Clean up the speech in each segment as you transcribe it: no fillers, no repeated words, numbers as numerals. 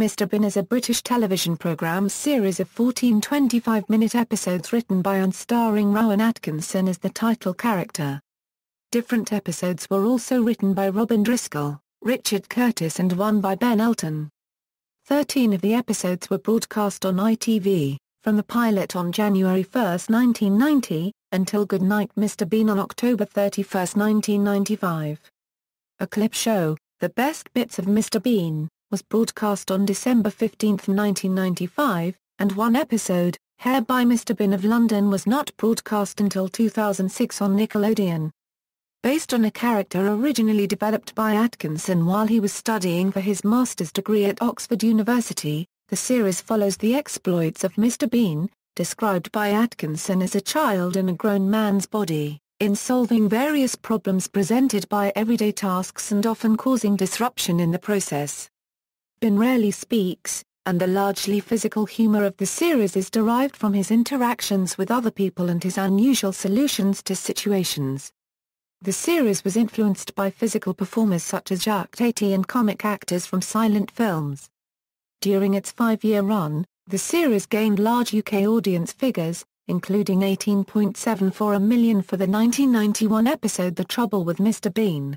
Mr. Bean is a British television programme series of 14 25-minute episodes written by and starring Rowan Atkinson as the title character. Different episodes were also written by Robin Driscoll, Richard Curtis and one by Ben Elton. 13 of the episodes were broadcast on ITV, from the pilot on January 1, 1990, until Goodnight Mr. Bean on October 31, 1995. A clip show, The Best Bits of Mr. Bean, was broadcast on December 15, 1995, and one episode, Hair by Mr. Bean of London, was not broadcast until 2006 on Nickelodeon. Based on a character originally developed by Atkinson while he was studying for his master's degree at Oxford University, the series follows the exploits of Mr. Bean, described by Atkinson as a child in a grown man's body, in solving various problems presented by everyday tasks and often causing disruption in the process. Bean rarely speaks, and the largely physical humour of the series is derived from his interactions with other people and his unusual solutions to situations. The series was influenced by physical performers such as Jacques Tati and comic actors from silent films. During its 5-year run, the series gained large UK audience figures, including 18.74 million for the 1991 episode The Trouble with Mr. Bean.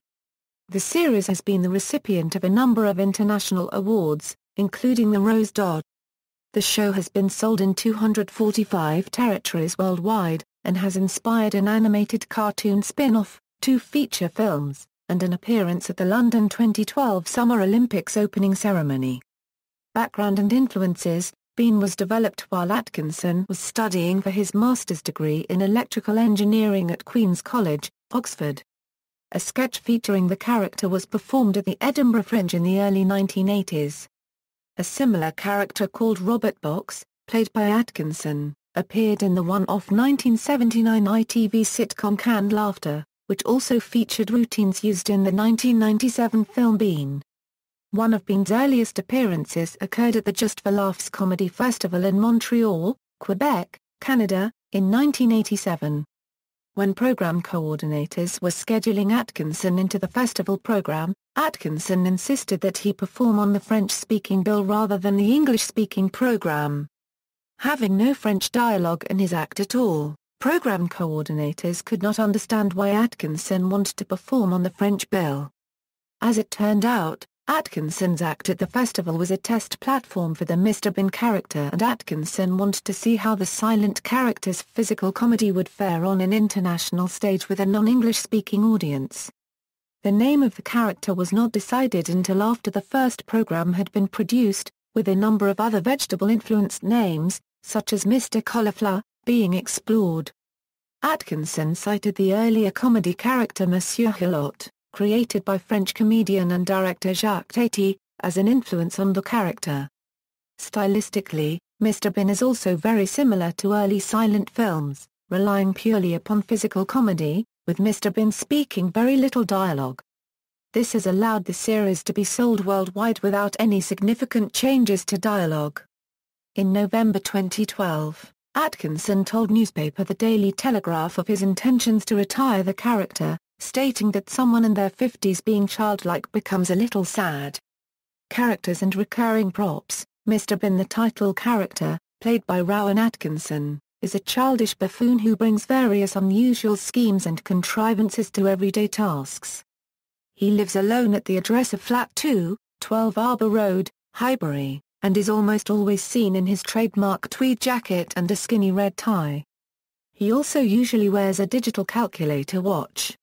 The series has been the recipient of a number of international awards, including the Rose Dot. The show has been sold in 245 territories worldwide, and has inspired an animated cartoon spin-off, 2 feature films, and an appearance at the London 2012 Summer Olympics opening ceremony. Background and influences: Bean was developed while Atkinson was studying for his master's degree in electrical engineering at Queen's College, Oxford. A sketch featuring the character was performed at the Edinburgh Fringe in the early 1980s. A similar character called Robert Box, played by Atkinson, appeared in the one-off 1979 ITV sitcom Canned Laughter, which also featured routines used in the 1997 film Bean. One of Bean's earliest appearances occurred at the Just for Laughs Comedy Festival in Montreal, Quebec, Canada, in 1987. When program coordinators were scheduling Atkinson into the festival program, Atkinson insisted that he perform on the French-speaking bill rather than the English-speaking program. Having no French dialogue in his act at all, program coordinators could not understand why Atkinson wanted to perform on the French bill. As it turned out, Atkinson's act at the festival was a test platform for the Mr. Bean character, and Atkinson wanted to see how the silent character's physical comedy would fare on an international stage with a non-English speaking audience. The name of the character was not decided until after the first program had been produced, with a number of other vegetable-influenced names, such as Mr. Cauliflower, being explored. Atkinson cited the earlier comedy character Monsieur Hulot, created by French comedian and director Jacques Tati, as an influence on the character. Stylistically, Mr. Bean is also very similar to early silent films, relying purely upon physical comedy, with Mr. Bean speaking very little dialogue. This has allowed the series to be sold worldwide without any significant changes to dialogue. In November 2012, Atkinson told newspaper The Daily Telegraph of his intentions to retire the character, stating that someone in their 50s being childlike becomes a little sad. Characters and recurring props: Mr. Bean, the title character, played by Rowan Atkinson, is a childish buffoon who brings various unusual schemes and contrivances to everyday tasks. He lives alone at the address of Flat 2, 12 Arbour Road, Highbury, and is almost always seen in his trademark tweed jacket and a skinny red tie. He also usually wears a digital calculator watch.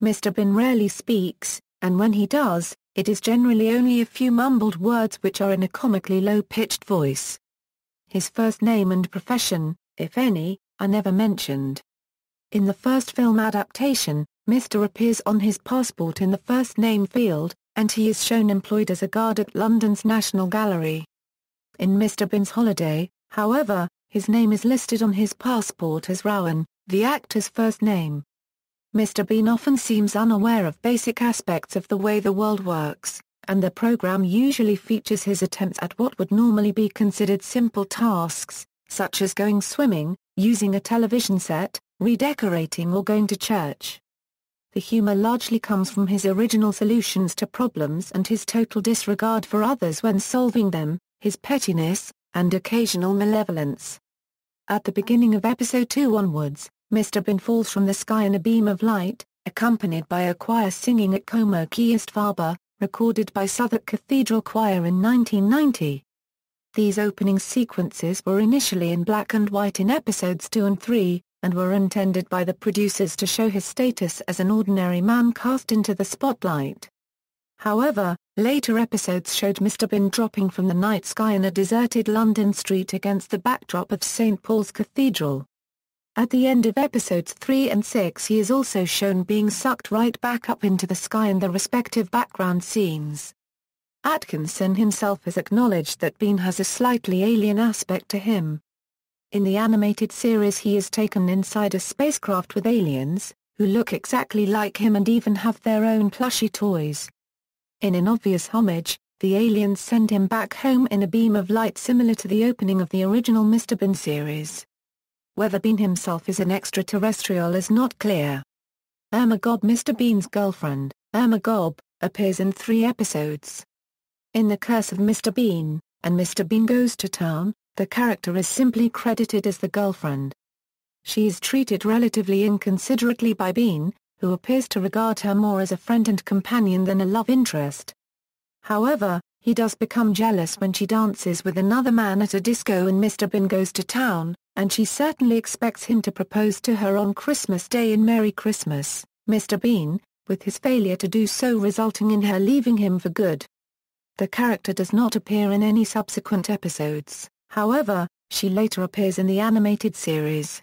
Mr. Bean rarely speaks, and when he does, it is generally only a few mumbled words which are in a comically low-pitched voice. His first name and profession, if any, are never mentioned. In the first film adaptation, Mr. appears on his passport in the first name field, and he is shown employed as a guard at London's National Gallery. In Mr. Bean's Holiday, however, his name is listed on his passport as Rowan, the actor's first name. Mr. Bean often seems unaware of basic aspects of the way the world works, and the program usually features his attempts at what would normally be considered simple tasks, such as going swimming, using a television set, redecorating or going to church. the humor largely comes from his original solutions to problems and his total disregard for others when solving them, his pettiness, and occasional malevolence. At the beginning of episode 2 onwards, Mr. Bean falls from the sky in a beam of light, accompanied by a choir singing at Como que Estava, recorded by Southwark Cathedral Choir in 1990. These opening sequences were initially in black and white in episodes 2 and 3, and were intended by the producers to show his status as an ordinary man cast into the spotlight. However, later episodes showed Mr. Bean dropping from the night sky in a deserted London street against the backdrop of St. Paul's Cathedral. At the end of episodes 3 and 6 he is also shown being sucked right back up into the sky in the respective background scenes. Atkinson himself has acknowledged that Bean has a slightly alien aspect to him. In the animated series he is taken inside a spacecraft with aliens, who look exactly like him and even have their own plushy toys. In an obvious homage, the aliens send him back home in a beam of light similar to the opening of the original Mr. Bean series. Whether Bean himself is an extraterrestrial is not clear. Irma Gob, Mr. Bean's girlfriend, Irma Gob, appears in 3 episodes. In The Curse of Mr. Bean, and Mr. Bean Goes to Town, the character is simply credited as the girlfriend. She is treated relatively inconsiderately by Bean, who appears to regard her more as a friend and companion than a love interest. However, he does become jealous when she dances with another man at a disco in Mr. Bean Goes to Town, and she certainly expects him to propose to her on Christmas Day in Merry Christmas, Mr. Bean, with his failure to do so resulting in her leaving him for good. The character does not appear in any subsequent episodes, however, she later appears in the animated series.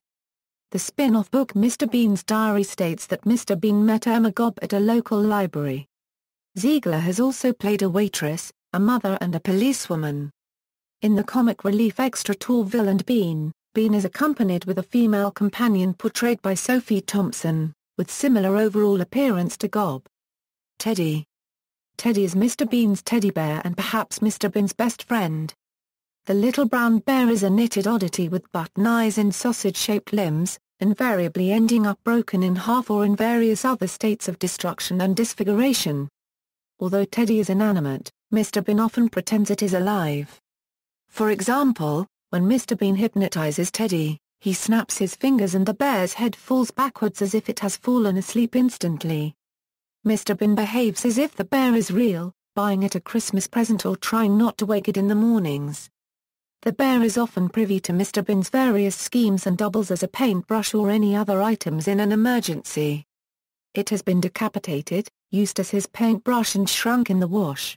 The spin-off book Mr. Bean's Diary states that Mr. Bean met Irma Gob at a local library. Ziegler has also played a waitress, a mother and a policewoman. In the comic relief extra Torville and Bean, Bean is accompanied with a female companion portrayed by Sophie Thompson, with similar overall appearance to Gob. Teddy. Teddy is Mr. Bean's teddy bear and perhaps Mr. Bean's best friend. The little brown bear is a knitted oddity with button eyes and sausage-shaped limbs, invariably ending up broken in half or in various other states of destruction and disfiguration. Although Teddy is inanimate, Mr. Bean often pretends it is alive. For example, when Mr. Bean hypnotizes Teddy, he snaps his fingers and the bear's head falls backwards as if it has fallen asleep instantly. Mr. Bean behaves as if the bear is real, buying it a Christmas present or trying not to wake it in the mornings. The bear is often privy to Mr. Bean's various schemes and doubles as a paintbrush or any other items in an emergency. It has been decapitated, used as his paintbrush and shrunk in the wash.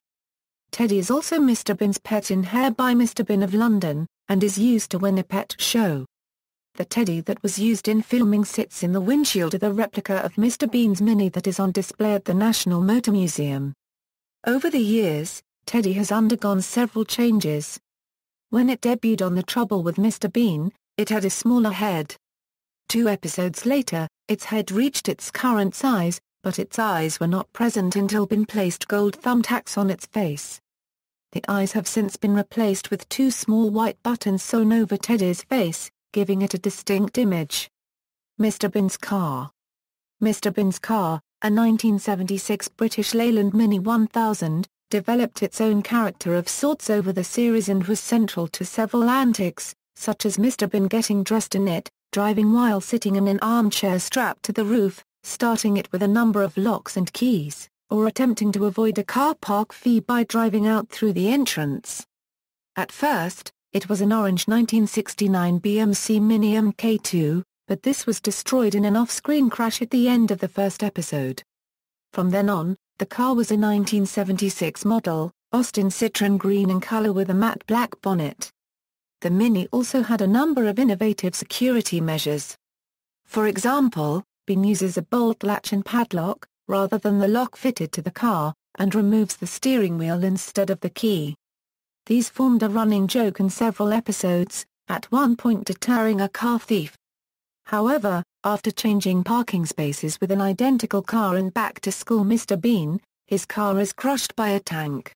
Teddy is also Mr. Bean's pet in Hair by Mr. Bean of London, and is used to win a pet show. The teddy that was used in filming sits in the windshield of the replica of Mr. Bean's Mini that is on display at the National Motor Museum. Over the years, Teddy has undergone several changes. When it debuted on The Trouble with Mr. Bean, it had a smaller head. 2 episodes later, its head reached its current size, but its eyes were not present until Bean placed gold thumbtacks on its face. The eyes have since been replaced with 2 small white buttons sewn over Teddy's face, giving it a distinct image. Mr. Bean's Car. Mr. Bean's Car, a 1976 British Leyland Mini 1000, developed its own character of sorts over the series and was central to several antics, such as Mr. Bean getting dressed in it, driving while sitting in an armchair strapped to the roof, starting it with a number of locks and keys, or attempting to avoid a car park fee by driving out through the entrance. At first, it was an orange 1969 BMC Mini Mk2, but this was destroyed in an off-screen crash at the end of the first episode. From then on, the car was a 1976 model, Austin Citroen green in color with a matte black bonnet. The Mini also had a number of innovative security measures. For example, Bean uses a bolt latch and padlock, rather than the lock fitted to the car, and removes the steering wheel instead of the key. These formed a running joke in several episodes, at one point deterring a car thief. However, after changing parking spaces with an identical car in Back to School Mr. Bean, his car is crushed by a tank.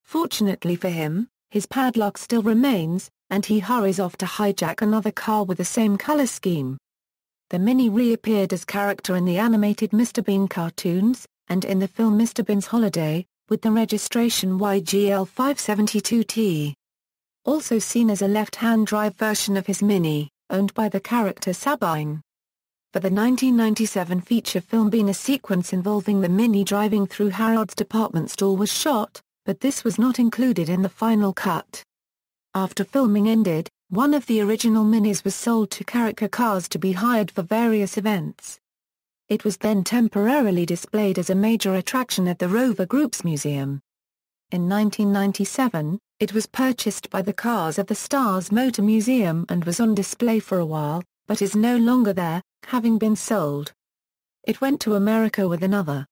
Fortunately for him, his padlock still remains, and he hurries off to hijack another car with the same color scheme. The Mini reappeared as character in the animated Mr. Bean cartoons, and in the film Mr. Bean's Holiday, with the registration YGL572T. Also seen as a left-hand drive version of his Mini, owned by the character Sabine. For the 1997 feature film Bean, a sequence involving the Mini driving through Harrods department store was shot, but this was not included in the final cut. After filming ended, one of the original Minis was sold to character cars to be hired for various events. It was then temporarily displayed as a major attraction at the Rover Group's museum. In 1997, it was purchased by the Cars of the Stars Motor Museum and was on display for a while, but is no longer there, having been sold. It went to America with another.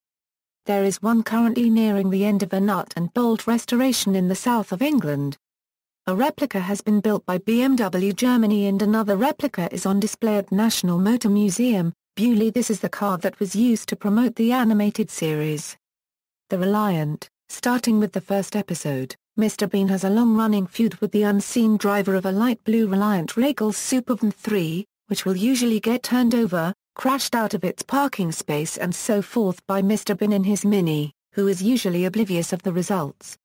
There is one currently nearing the end of a nut and bolt restoration in the south of England. A replica has been built by BMW Germany and another replica is on display at National Motor Museum, Beaulieu. This is the car that was used to promote the animated series. The Reliant. Starting with the first episode, Mr. Bean has a long-running feud with the unseen driver of a light blue Reliant Regal Supervan 3, which will usually get turned over, crashed out of its parking space and so forth by Mr. Bean in his Mini, who is usually oblivious of the results.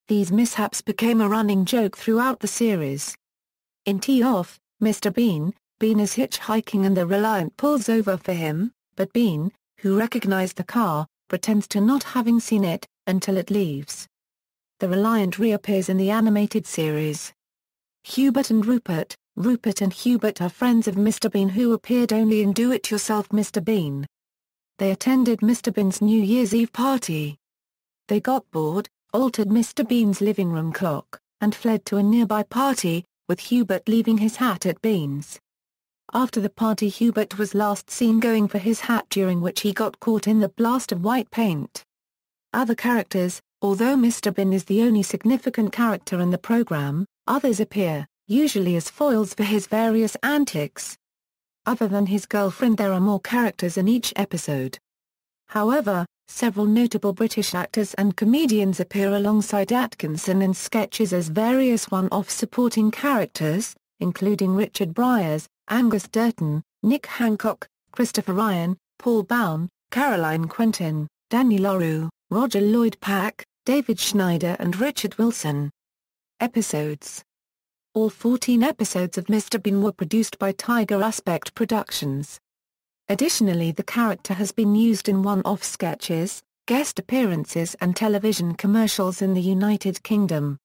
These mishaps became a running joke throughout the series. In Tee-Off, Mr. Bean is hitchhiking and the Reliant pulls over for him, but Bean, who recognized the car, pretends to not having seen it, until it leaves. The Reliant reappears in the animated series. Hubert and Rupert. Rupert and Hubert are friends of Mr. Bean who appeared only in Do-It-Yourself Mr. Bean. They attended Mr. Bean's New Year's Eve party. They got bored, altered Mr. Bean's living room clock, and fled to a nearby party, with Hubert leaving his hat at Bean's. After the party, Hubert was last seen going for his hat, during which he got caught in the blast of white paint. Other characters. Although Mr. Bean is the only significant character in the program, others appear, usually as foils for his various antics. Other than his girlfriend, there are more characters in each episode. However, several notable British actors and comedians appear alongside Atkinson in sketches as various one-off supporting characters, including Richard Briers, Angus Durton, Nick Hancock, Christopher Ryan, Paul Bown, Caroline Quentin, Danny Laurue, Roger Lloyd-Pack, David Schneider and Richard Wilson. Episodes. All 14 episodes of Mr. Bean were produced by Tiger Aspect Productions. Additionally, the character has been used in one-off sketches, guest appearances and television commercials in the United Kingdom.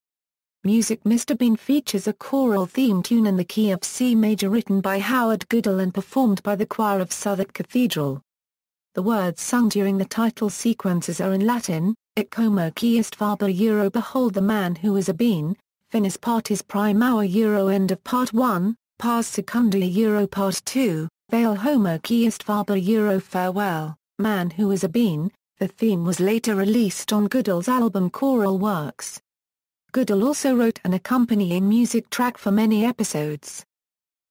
Music. Mr. Bean features a choral theme tune in the key of C major written by Howard Goodall and performed by the choir of Southwark Cathedral. The words sung during the title sequences are in Latin: Ic homo qui est faber euro behold the man who is a bean, finis partis prime hour euro end of part 1, pars secunda euro part 2, veil homo qui est faber euro farewell, man who is a bean. The theme was later released on Goodall's album Choral Works. Goodall also wrote an accompanying music track for many episodes.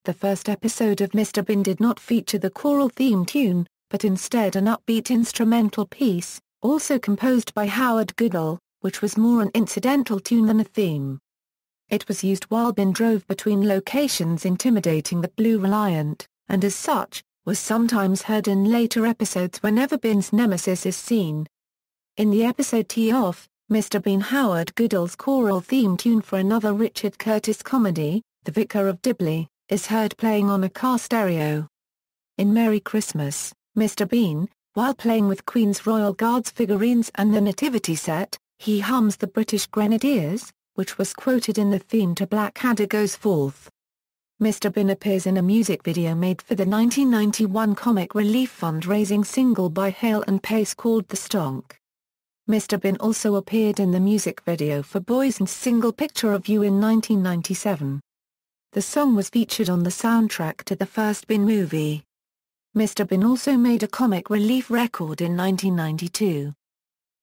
The first episode of Mr. Bean did not feature the choral theme tune, but instead an upbeat instrumental piece, also composed by Howard Goodall, which was more an incidental tune than a theme. It was used while Bean drove between locations intimidating the Blue Reliant, and as such, was sometimes heard in later episodes whenever Bean's nemesis is seen. In the episode Tee-Off, Mr. Bean Howard Goodall's choral theme tune for another Richard Curtis comedy, The Vicar of Dibley, is heard playing on a car stereo. In Merry Christmas, Mr. Bean, while playing with Queen's Royal Guards figurines and the Nativity set, he hums the British Grenadiers, which was quoted in the theme to Blackadder Goes Forth. Mr. Bean appears in a music video made for the 1991 Comic Relief fundraising single by Hale and Pace called The Stonk. Mr. Bean also appeared in the music video for Boys and Single Picture of You in 1997. The song was featured on the soundtrack to the first Bean movie. Mr. Bean also made a comic relief record in 1992.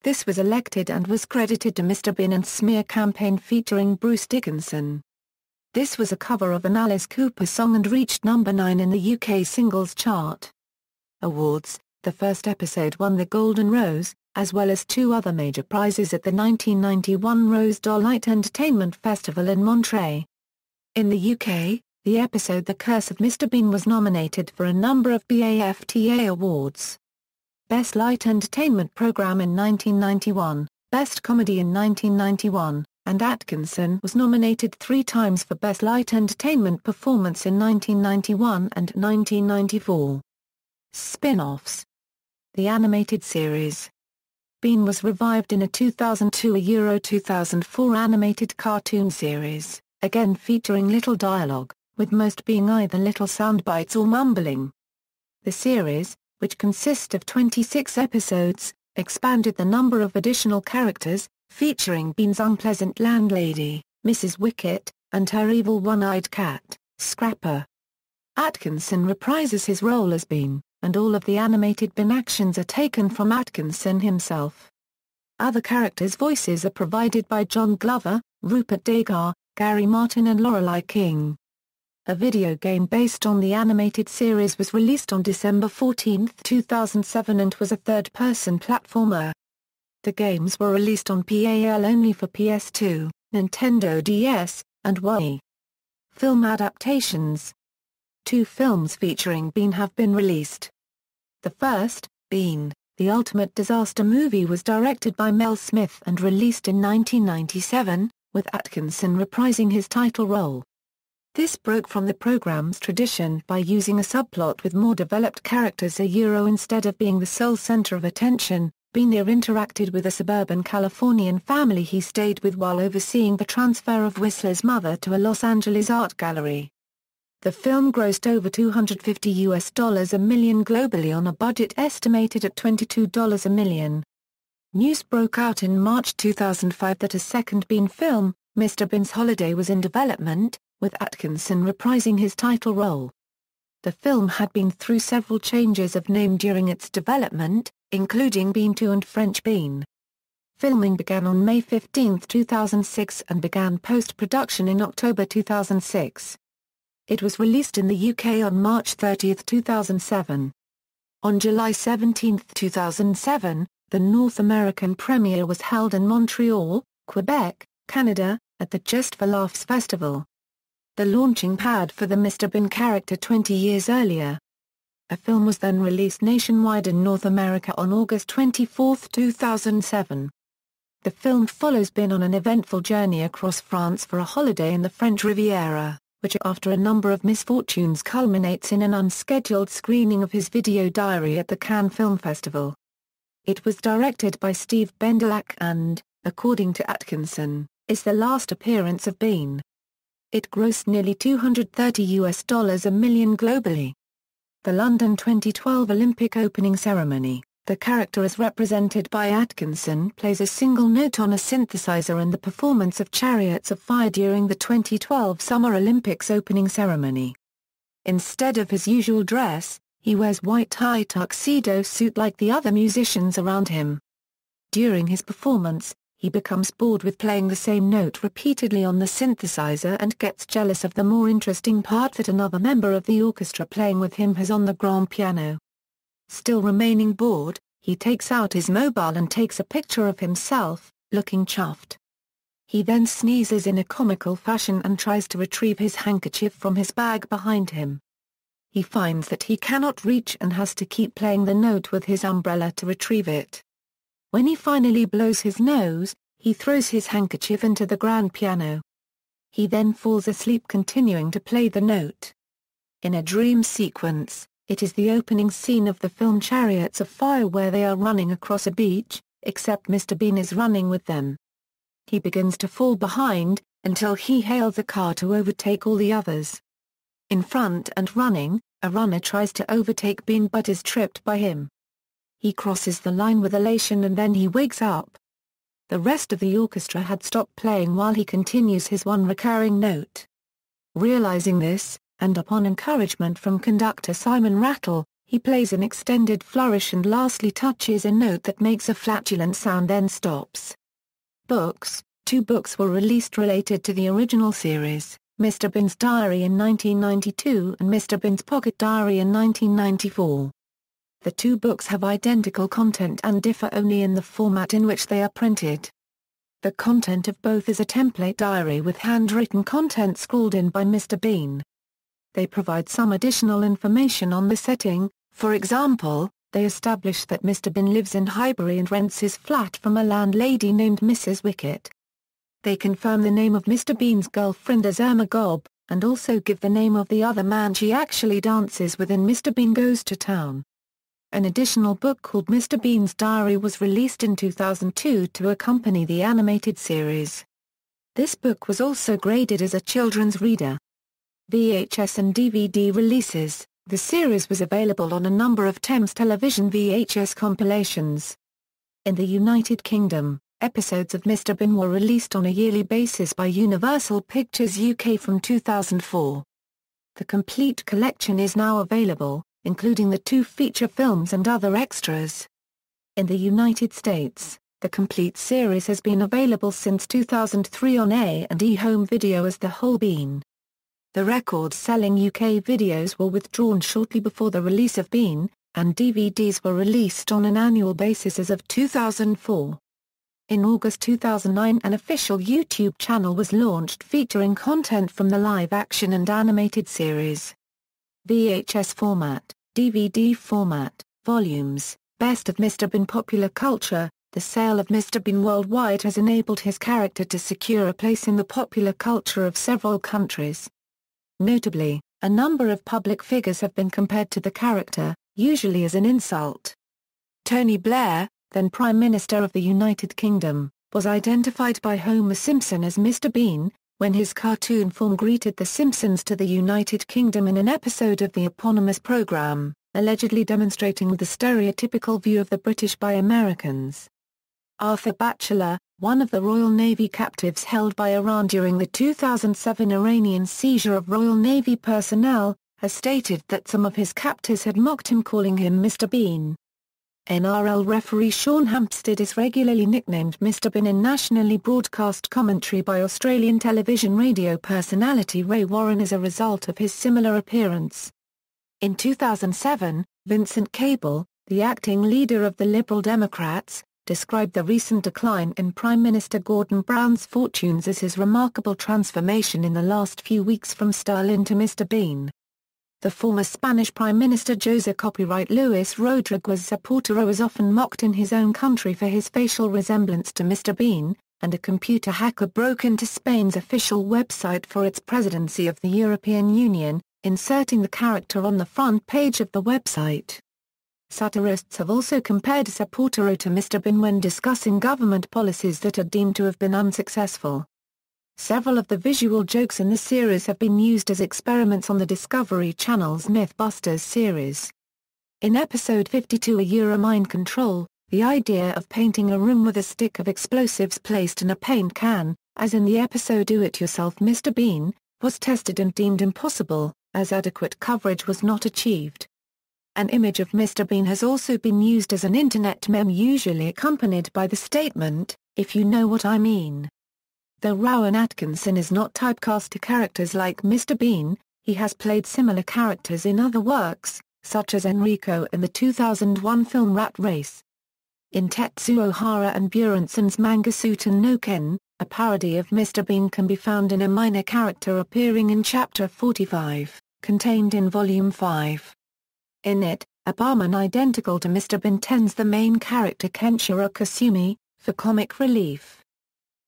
This was elected and was credited to Mr. Bean and Smear campaign featuring Bruce Dickinson. This was a cover of an Alice Cooper song and reached number 9 in the UK singles chart. Awards. The first episode won the Golden Rose, as well as 2 other major prizes at the 1991 Rose Doll Light Entertainment Festival in Monterey. In the UK, The episode The Curse of Mr. Bean was nominated for a number of BAFTA awards. Best Light Entertainment Program in 1991, Best Comedy in 1991, and Atkinson was nominated 3 times for Best Light Entertainment Performance in 1991 and 1994. Spin-offs. The animated series Bean was revived in a 2002-2004 animated cartoon series, again featuring little dialogue, with most being either little soundbites or mumbling. The series, which consists of 26 episodes, expanded the number of additional characters, featuring Bean's unpleasant landlady, Mrs. Wicket, and her evil one-eyed cat, Scrapper. Atkinson reprises his role as Bean, and all of the animated Bean actions are taken from Atkinson himself. Other characters' voices are provided by John Glover, Rupert Degar, Gary Martin and Lorelei King. A video game based on the animated series was released on December 14, 2007 and was a third-person platformer. The games were released on PAL only for PS2, Nintendo DS, and Wii. Film adaptations. 2 films featuring Bean have been released. The first, Bean, The Ultimate Disaster Movie, was directed by Mel Smith and released in 1997, with Atkinson reprising his title role. This broke from the program's tradition by using a subplot with more developed characters. Instead of being the sole center of attention, Bean interacted with a suburban Californian family he stayed with while overseeing the transfer of Whistler's mother to a Los Angeles art gallery. The film grossed over $250 a million globally on a budget estimated at $22 a million. News broke out in March 2005 that a second Bean film, Mr. Bean's Holiday, was in development, with Atkinson reprising his title role. The film had been through several changes of name during its development, including Bean 2 and French Bean. Filming began on May 15, 2006 and began post-production in October 2006. It was released in the UK on March 30, 2007. On July 17, 2007, the North American premiere was held in Montreal, Quebec, Canada, at the Just for Laughs Festival, the launching pad for the Mr. Bean character 20 years earlier. A film was then released nationwide in North America on August 24, 2007. The film follows Bean on an eventful journey across France for a holiday in the French Riviera, which after a number of misfortunes culminates in an unscheduled screening of his video diary at the Cannes Film Festival. It was directed by Steve Bendelak and, according to Atkinson, is the last appearance of Bean. It grossed nearly $230 a million globally. The London 2012 Olympic opening ceremony, the character as represented by Atkinson plays a single note on a synthesizer in the performance of Chariots of Fire during the 2012 Summer Olympics opening ceremony. Instead of his usual dress, he wears white tie tuxedo suit like the other musicians around him. During his performance, he becomes bored with playing the same note repeatedly on the synthesizer and gets jealous of the more interesting part that another member of the orchestra playing with him has on the grand piano. Still remaining bored, he takes out his mobile and takes a picture of himself, looking chuffed. He then sneezes in a comical fashion and tries to retrieve his handkerchief from his bag behind him. He finds that he cannot reach and has to keep playing the note with his umbrella to retrieve it. When he finally blows his nose, he throws his handkerchief into the grand piano. He then falls asleep continuing to play the note. In a dream sequence, it is the opening scene of the film Chariots of Fire where they are running across a beach, except Mr. Bean is running with them. He begins to fall behind, until he hails a car to overtake all the others. In front and running, a runner tries to overtake Bean but is tripped by him. He crosses the line with elation and then he wakes up. The rest of the orchestra had stopped playing while he continues his one recurring note. Realizing this, and upon encouragement from conductor Simon Rattle, he plays an extended flourish and lastly touches a note that makes a flatulent sound then stops. Books. 2 books were released related to the original series, Mr. Bean's Diary in 1992 and Mr. Bean's Pocket Diary in 1994. The 2 books have identical content and differ only in the format in which they are printed. The content of both is a template diary with handwritten content scrawled in by Mr. Bean. they provide some additional information on the setting. For example, they establish that Mr. Bean lives in Highbury and rents his flat from a landlady named Mrs. Wickett. They confirm the name of Mr. Bean's girlfriend as Irma Gobb, and also give the name of the other man she actually dances with in Mr. Bean Goes to Town. An additional book called Mr. Bean's Diary was released in 2002 to accompany the animated series. This book was also graded as a children's reader. VHS and DVD releases. The series was available on a number of Thames Television VHS compilations. In the United Kingdom, episodes of Mr. Bean were released on a yearly basis by Universal Pictures UK from 2004. The complete collection is now available, including the 2 feature films and other extras. In the United States, the complete series has been available since 2003 on A&E Home Video as The Whole Bean. The record-selling UK videos were withdrawn shortly before the release of Bean, and DVDs were released on an annual basis as of 2004. In August 2009 an official YouTube channel was launched featuring content from the live-action and animated series. VHS format, DVD format, volumes, Best of Mr. Bean Popular Culture. The sale of Mr. Bean worldwide has enabled his character to secure a place in the popular culture of several countries. Notably, a number of public figures have been compared to the character, usually as an insult. Tony Blair, then Prime Minister of the United Kingdom, was identified by Homer Simpson as Mr. Bean, when his cartoon form greeted the Simpsons to the United Kingdom in an episode of the eponymous programme, allegedly demonstrating the stereotypical view of the British by Americans. Arthur Batchelor, one of the Royal Navy captives held by Iran during the 2007 Iranian seizure of Royal Navy personnel, has stated that some of his captors had mocked him calling him Mr. Bean. NRL referee Sean Hampstead is regularly nicknamed Mr. Bean in nationally broadcast commentary by Australian television radio personality Ray Warren as a result of his similar appearance. In 2007, Vincent Cable, the acting leader of the Liberal Democrats, described the recent decline in Prime Minister Gordon Brown's fortunes as his remarkable transformation in the last few weeks from Stalin to Mr. Bean. The former Spanish Prime Minister José copyright Luis Rodríguez Zapatero is often mocked in his own country for his facial resemblance to Mr. Bean, and a computer hacker broke into Spain's official website for its presidency of the European Union, inserting the character on the front page of the website. Satirists have also compared Zapatero to Mr. Bean when discussing government policies that are deemed to have been unsuccessful. Several of the visual jokes in the series have been used as experiments on the Discovery Channel's Mythbusters series. In episode 52 A Mind Control, the idea of painting a room with a stick of explosives placed in a paint can, as in the episode Do It Yourself Mr. Bean, was tested and deemed impossible, as adequate coverage was not achieved. An image of Mr. Bean has also been used as an internet meme, usually accompanied by the statement, "If you know what I mean." Though Rowan Atkinson is not typecast to characters like Mr. Bean, he has played similar characters in other works, such as Enrico in the 2001 film Rat Race. In Tetsuo Hara and Bjornsson's manga Suten no Ken, a parody of Mr. Bean can be found in a minor character appearing in Chapter 45, contained in Volume 5. In it, a barman identical to Mr. Bean tends the main character Kenshiro Kasumi, for comic relief.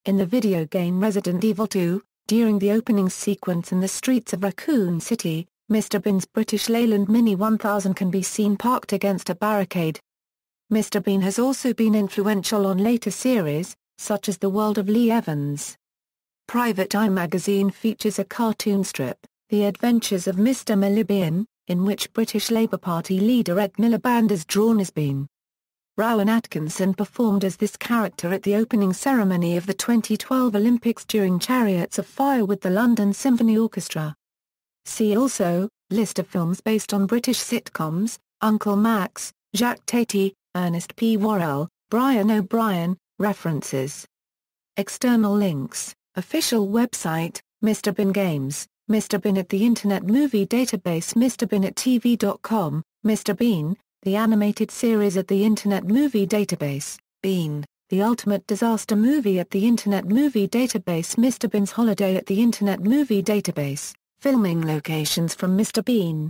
In the video game Resident Evil 2, during the opening sequence in the streets of Raccoon City, Mr. Bean's British Leyland Mini 1000 can be seen parked against a barricade. Mr. Bean has also been influential on later series, such as The World of Lee Evans. Private Eye magazine features a cartoon strip, The Adventures of Mr. Miliband, in which British Labour Party leader Ed Miliband is drawn as Bean. Rowan Atkinson performed as this character at the opening ceremony of the 2012 Olympics during Chariots of Fire with the London Symphony Orchestra. See also, List of films based on British sitcoms, Uncle Max, Jacques Tati, Ernest P. Worrell, Brian O'Brien. References. External links, official website, Mr. Bean Games, Mr. Bean at the Internet Movie Database, Mr. Bean at TV.com, Mr. Bean, the animated series at the Internet Movie Database, Bean, the Ultimate Disaster Movie at the Internet Movie Database, Mr. Bean's Holiday at the Internet Movie Database, Filming locations from Mr. Bean.